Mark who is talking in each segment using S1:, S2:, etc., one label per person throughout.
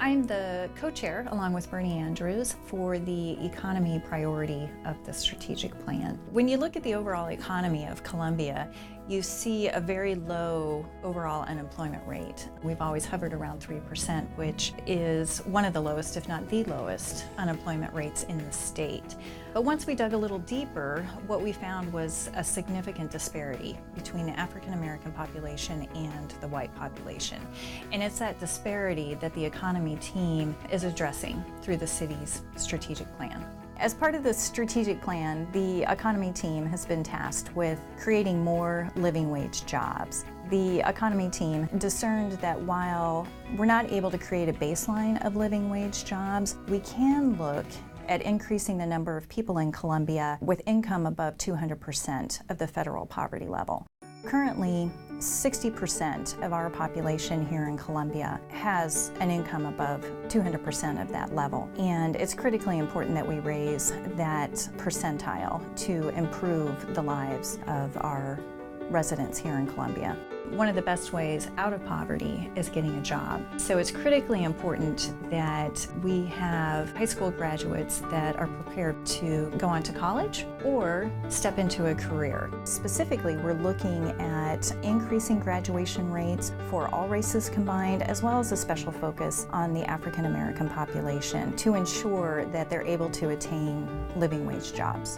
S1: I'm the co-chair, along with Bernie Andrews, for the economy priority of the strategic plan. When you look at the overall economy of Columbia, you see a very low overall unemployment rate. We've always hovered around 3%, which is one of the lowest, if not the lowest, unemployment rates in the state. But once we dug a little deeper, what we found was a significant disparity between the African American population and the white population. And it's that disparity that the economy team is addressing through the city's strategic plan. As part of the strategic plan, the economy team has been tasked with creating more living wage jobs. The economy team discerned that while we're not able to create a baseline of living wage jobs, we can look at increasing the number of people in Columbia with income above 200% of the federal poverty level. Currently, 60% of our population here in Columbia has an income above 200% of that level. And it's critically important that we raise that percentile to improve the lives of our residents here in Columbia. One of the best ways out of poverty is getting a job. So it's critically important that we have high school graduates that are prepared to go on to college or step into a career. Specifically, we're looking at increasing graduation rates for all races combined, as well as a special focus on the African American population to ensure that they're able to attain living wage jobs.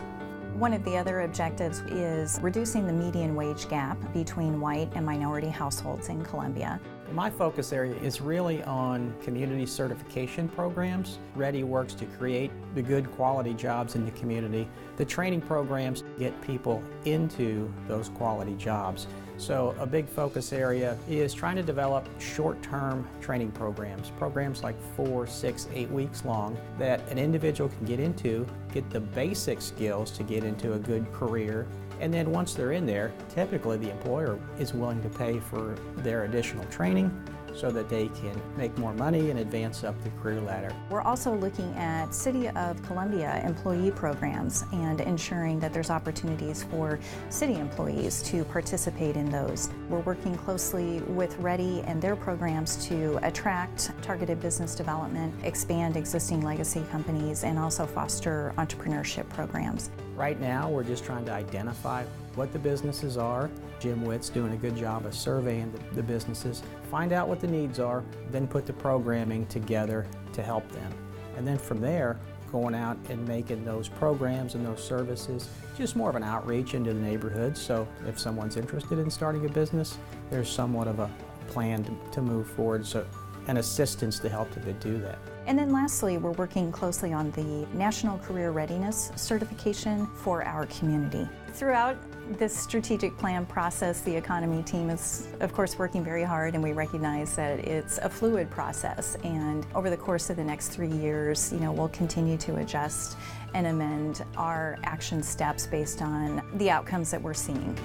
S1: One of the other objectives is reducing the median wage gap between white and minority households in Columbia.
S2: My focus area is really on community certification programs. READY works to create the good quality jobs in the community. The training programs get people into those quality jobs. So a big focus area is trying to develop short-term training programs like 4, 6, 8 weeks long that an individual can get into, get the basic skills to get into a good career, and then once they're in there, typically the employer is willing to pay for their additional training so that they can make more money and advance up the career ladder.
S1: We're also looking at City of Columbia employee programs and ensuring that there's opportunities for city employees to participate in those. We're working closely with READY and their programs to attract targeted business development, expand existing legacy companies, and also foster entrepreneurship programs.
S2: Right now, we're just trying to identify what the businesses are. Jim Witt's doing a good job of surveying the businesses. Find out what the needs are, then put the programming together to help them. And then from there, going out and making those programs and those services just more of an outreach into the neighborhood. So if someone's interested in starting a business, there's somewhat of a plan to move forward, so and assistance to help them to do that.
S1: And then lastly, we're working closely on the National Career Readiness Certification for our community. Throughout this strategic plan process, the economy team is, of course, working very hard, and we recognize that it's a fluid process. And over the course of the next 3 years, we'll continue to adjust and amend our action steps based on the outcomes that we're seeing.